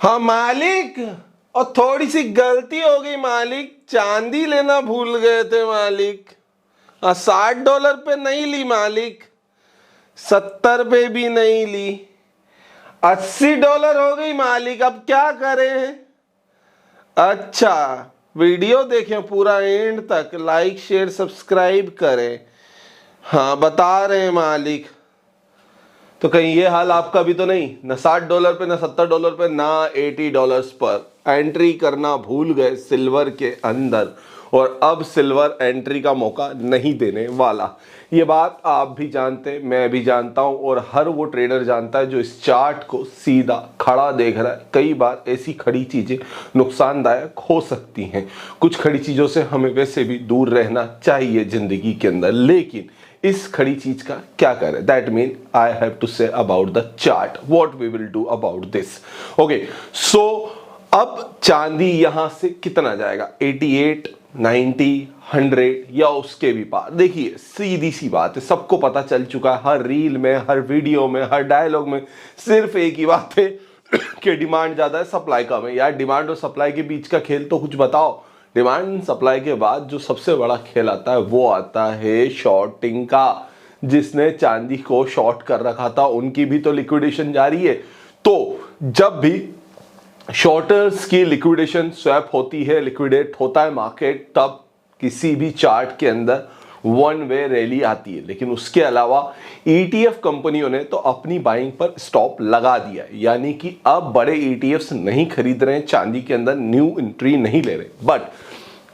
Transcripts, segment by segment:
हाँ मालिक, और थोड़ी सी गलती हो गई मालिक, चांदी लेना भूल गए थे मालिक। $60 पे नहीं ली मालिक, 70 पे भी नहीं ली, $80 हो गई मालिक। अब क्या करें? अच्छा, वीडियो देखें पूरा एंड तक, लाइक शेयर सब्सक्राइब करें। हाँ बता रहे हैं मालिक। तो कहीं ये हाल आपका भी तो नहीं, ना $60 पे, ना $70 पे, ना $80 पर एंट्री करना भूल गए सिल्वर के अंदर, और अब सिल्वर एंट्री का मौका नहीं देने वाला। ये बात आप भी जानते, मैं भी जानता हूं, और हर वो ट्रेडर जानता है जो इस चार्ट को सीधा खड़ा देख रहा है। कई बार ऐसी खड़ी चीजें नुकसानदायक हो सकती हैं, कुछ खड़ी चीजों से हमें वैसे भी दूर रहना चाहिए जिंदगी के अंदर, लेकिन इस खड़ी चीज का क्या करें? That mean I have to say about the chart, what we will do about this. Okay, so अब चांदी यहां से कितना जाएगा? 88, 90, 100 या उसके भी पार? देखिए सीधी सी बात है, सबको पता चल चुका है, हर रील में, हर वीडियो में, हर डायलॉग में सिर्फ एक ही बात है कि डिमांड ज्यादा है, सप्लाई कम है। यार डिमांड और सप्लाई के बीच का खेल तो कुछ बताओ। डिमांड सप्लाई के बाद जो सबसे बड़ा खेल आता है वो आता है शॉर्टिंग का। जिसने चांदी को शॉर्ट कर रखा था उनकी भी तो लिक्विडेशन जारी है। तो जब भी शॉर्टर्स की लिक्विडेशन स्वैप होती है, लिक्विडेट होता है मार्केट, तब किसी भी चार्ट के अंदर वन वे रैली आती है। लेकिन उसके अलावा ETF कंपनियों ने तो अपनी बाइंग पर स्टॉप लगा दिया है, यानी कि अब बड़े ETFs नहीं खरीद रहे हैं, चांदी के अंदर न्यू एंट्री नहीं ले रहे। बट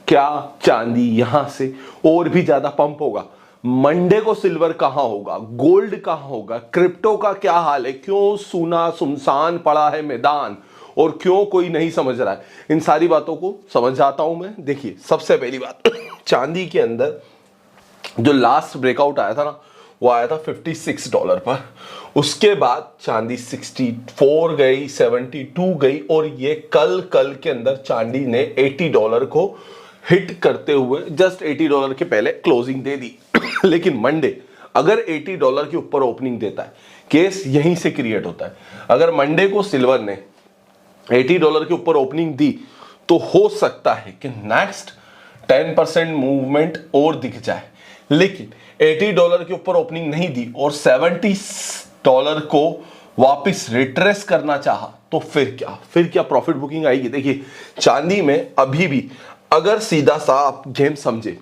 क्या चांदी यहां से और भी ज्यादा पंप होगा? मंडे को सिल्वर कहां होगा? गोल्ड कहां होगा? क्रिप्टो का क्या हाल है? क्यों सूना सुनसान पड़ा है मैदान, और क्यों कोई नहीं समझ रहा है? इन सारी बातों को समझ जाता हूं मैं। देखिए सबसे पहली बात, चांदी के अंदर जो लास्ट ब्रेकआउट आया था ना, वो आया था $56 पर। उसके बाद चांदी 64 गई, 72 गई, और ये कल के अंदर चांदी ने $80 को हिट करते हुए जस्ट $80 के पहले क्लोजिंग दे दी। लेकिन मंडे अगर $80 के ऊपर ओपनिंग देता है, केस यहीं से क्रिएट होता है। अगर मंडे को सिल्वर ने $80 के ऊपर ओपनिंग दी तो हो सकता है कि नेक्स्ट 10% मूवमेंट और दिख जाए। लेकिन $80 के ऊपर ओपनिंग नहीं दी और $70 को वापस रिट्रेस करना चाहा, तो फिर क्या प्रॉफिट बुकिंग आएगी? देखिए चांदी में अभी भी अगर सीधा सा आप गेम समझे,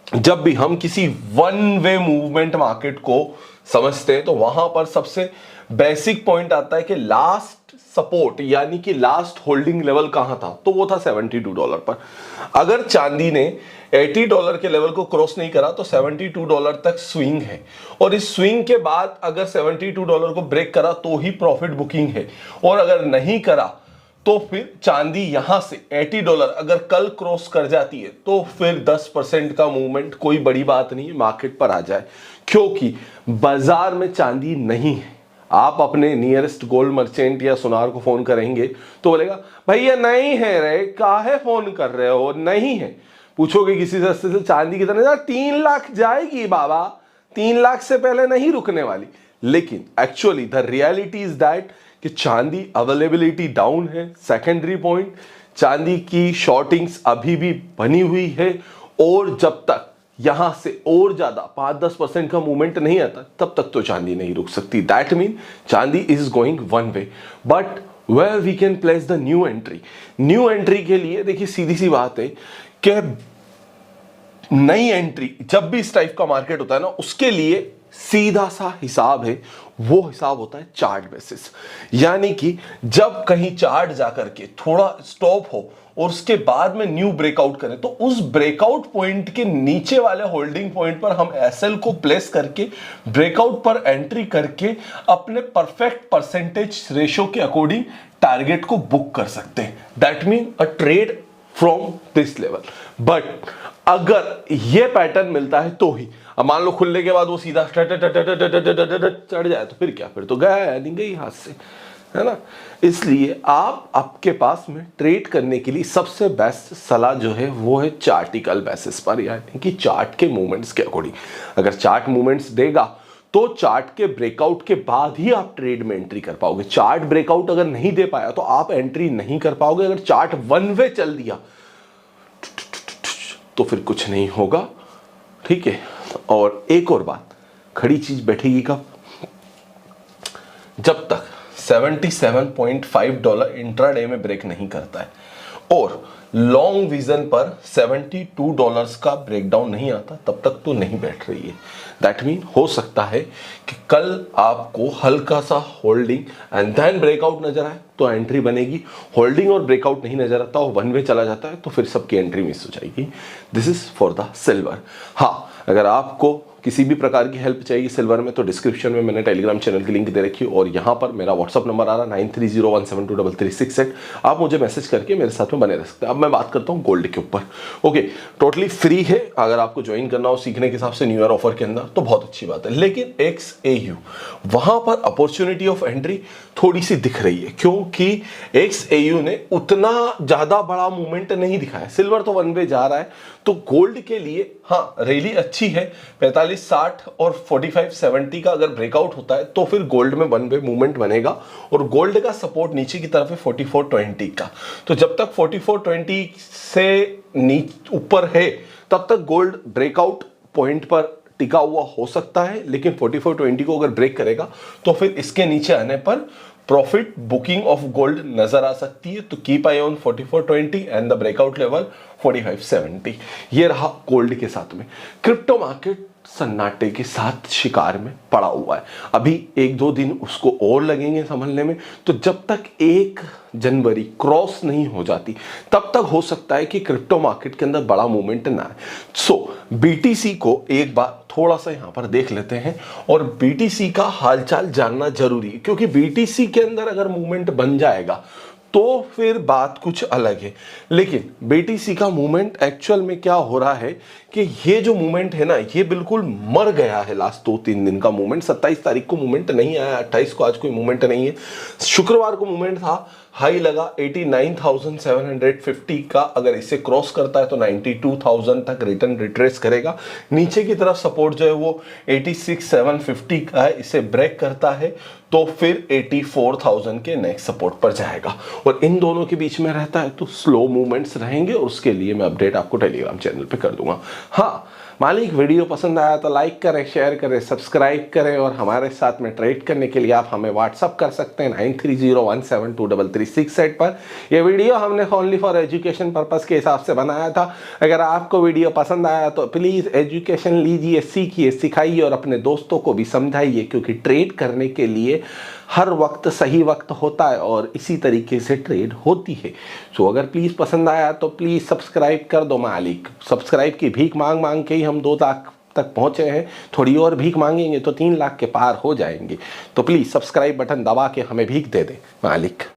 जब भी हम किसी वन वे मूवमेंट मार्केट को समझते हैं तो वहां पर सबसे बेसिक पॉइंट आता है कि लास्ट सपोर्ट यानी कि लास्ट होल्डिंग लेवल कहां था, तो वो था $72 पर। अगर चांदी ने $80 के लेवल को क्रॉस नहीं करा तो $72 तक स्विंग है, और इस स्विंग के बाद अगर $72 को ब्रेक करा तो ही प्रॉफिट बुकिंग है, और अगर नहीं करा तो फिर चांदी यहां से $80 अगर कल क्रॉस कर जाती है तो फिर 10% का मूवमेंट कोई बड़ी बात नहीं है, मार्केट पर आ जाए। क्योंकि बाजार में चांदी नहीं है। आप अपने नियरेस्ट गोल्ड मर्चेंट या सुनार को फोन करेंगे तो बोलेगा भैया नहीं है रे, काहे फोन कर रहे हो, नहीं है। पूछोगे किसी सस्ते से चांदी कितने, यार 3 लाख जाएगी बाबा, 3 लाख से पहले नहीं रुकने वाली। लेकिन actually the reality is that कि चांदी अवेलेबिलिटी डाउन है। सेकेंडरी पॉइंट, चांदी की शॉर्टिंग्स अभी भी बनी हुई है, और जब तक यहां से और ज्यादा 5-10% का मूवमेंट नहीं आता तब तक तो चांदी नहीं रुक सकती। दैट मीन चांदी is going one way. But where we can place the new entry? New entry के लिए देखिए सीधी सी बात है कि नई एंट्री जब भी इस टाइप का मार्केट होता है ना, उसके लिए सीधा सा हिसाब है, वो हिसाब होता है चार्ट बेसिस। यानी कि जब कहीं चार्ट जाकर के थोड़ा स्टॉप हो और उसके बाद में न्यू ब्रेकआउट करें, तो उस ब्रेकआउट पॉइंट के नीचे वाले होल्डिंग पॉइंट पर हम एसएल को प्लेस करके ब्रेकआउट पर एंट्री करके अपने परफेक्ट परसेंटेज रेशो के अकॉर्डिंग टारगेट को बुक कर सकते हैं। That mean a trade from this level. But अगर ये पैटर्न मिलता है तो ही, अब मान लो खुलने के बाद वो सीधा चढ़ जाए तो फिर क्या, फिर तो गया नहीं गई हाथ से, है ना। इसलिए आपके पास में ट्रेड करने के लिए सबसे बेस्ट सलाह जो है वो है चार्टिकल बेसिस पर, यानी कि चार्ट के मूवमेंट्स के अकॉर्डिंग। अगर चार्ट मूवमेंट्स देगा तो चार्ट के ब्रेकआउट के बाद ही आप ट्रेड में एंट्री कर पाओगे। चार्ट ब्रेकआउट अगर नहीं दे पाया तो आप एंट्री नहीं कर पाओगे। अगर चार्ट वन वे चल दिया तो फिर कुछ नहीं होगा, ठीक है। और एक और बात, खड़ी चीज बैठेगी कब? जब तक $77.5 इंट्राडे में ब्रेक नहीं करता है और लॉन्ग विजन पर $72 का ब्रेकडाउन नहीं आता, तब तक तो नहीं बैठ रही है। दैट मीन हो सकता है कि कल आपको हल्का सा होल्डिंग एंड देन ब्रेकआउट नजर आए तो एंट्री बनेगी। होल्डिंग और ब्रेकआउट नहीं नजर आता और वन वे चला जाता है तो फिर सबकी एंट्री मिस हो जाएगी। This is for the silver. हाँ, अगर आपको किसी भी प्रकार की हेल्प चाहिए सिल्वर में तो डिस्क्रिप्शन में मैंने टेलीग्राम चैनल की लिंक दे रखी है और यहाँ पर मेरा व्हाट्सअप नंबर आ रहा है 9301723368। आप मुझे मैसेज करके मेरे साथ में बने रह सकते हैं। अब मैं बात करता हूँ गोल्ड के ऊपर। ओके, टोटली फ्री है, अगर आपको ज्वाइन करना हो सीखने के हिसाब से न्यू ईयर ऑफर के अंदर तो बहुत अच्छी बात है। लेकिन XAU वहां पर अपॉर्चुनिटी ऑफ एंट्री थोड़ी सी दिख रही है क्योंकि XAU ने उतना ज्यादा बड़ा मूवमेंट नहीं दिखाया। सिल्वर तो वन वे जा रहा है तो गोल्ड के लिए हाँ रैली अच्छी है। 45-60 और 45-70 का अगर ब्रेकआउट होता है तो फिर गोल्ड में वन वे मूवमेंट बनेगा और गोल्ड का सपोर्ट नीचे की तरफ है 4420 का। तो जब तक 4420 से ऊपर है तब तक गोल्ड ब्रेकआउट पॉइंट पर टिका हुआ हो सकता है, लेकिन 4420 को अगर ब्रेक करेगा तो फिर इसके नीचे आने पर प्रॉफिट बुकिंग ऑफ गोल्ड नजर आ सकती है। तो keep I on 4420 and the breakout level 4570। ये रहा गोल्ड के साथ में। क्रिप्टो मार्केट सन्नाटे के साथ शिकार में पड़ा हुआ है। अभी 1-2 दिन उसको और लगेंगे संभलने में। तो जब तक 1 जनवरी क्रॉस नहीं हो जाती तब तक हो सकता है कि क्रिप्टो मार्केट के अंदर बड़ा मूवमेंट ना आए। सो BTC को एक बार थोड़ा सा यहां पर देख लेते हैं और BTC का हालचाल जानना जरूरी है क्योंकि BTC के अंदर अगर मूवमेंट बन जाएगा तो फिर बात कुछ अलग है। लेकिन BTC का मूवमेंट एक्चुअल में क्या हो रहा है कि ये जो मूवमेंट है ना ये बिल्कुल मर गया है। लास्ट 2-3 दिन का मूवमेंट, 27 तारीख को मूवमेंट नहीं आया, 28 को आज कोई मूवमेंट नहीं है। शुक्रवार को मूवमेंट था, हाई लगा 89,750 का। अगर इसे क्रॉस करता है तो 92,000 तक रिटर्न रिट्रेस करेगा। नीचे की तरफ सपोर्ट जो है वो 86,750 का है। इसे ब्रेक करता है तो फिर 84,000 के नेक्स्ट सपोर्ट पर जाएगा और इन दोनों के बीच में रहता है तो स्लो मूवमेंट्स रहेंगे और उसके लिए मैं अपडेट आपको टेलीग्राम चैनल पे कर दूंगा। हाँ मालिक, वीडियो पसंद आया तो लाइक करें, शेयर करें, सब्सक्राइब करें और हमारे साथ में ट्रेड करने के लिए आप हमें व्हाट्सअप कर सकते हैं 9301723368 पर। यह वीडियो हमने ओनली फॉर एजुकेशन पर्पस के हिसाब से बनाया था। अगर आपको वीडियो पसंद आया तो प्लीज़ एजुकेशन लीजिए, सीखिए, सिखाइए और अपने दोस्तों को भी समझाइए क्योंकि ट्रेड करने के लिए हर वक्त सही वक्त होता है और इसी तरीके से ट्रेड होती है। सो अगर प्लीज़ पसंद आया तो प्लीज़ सब्सक्राइब कर दो मालिक। सब्सक्राइब की भीख मांग मांग के ही हम 2 लाख तक पहुंचे हैं। थोड़ी और भीख मांगेंगे तो 3 लाख के पार हो जाएंगे। तो प्लीज़ सब्सक्राइब बटन दबा के हमें भीख दे दें मालिक।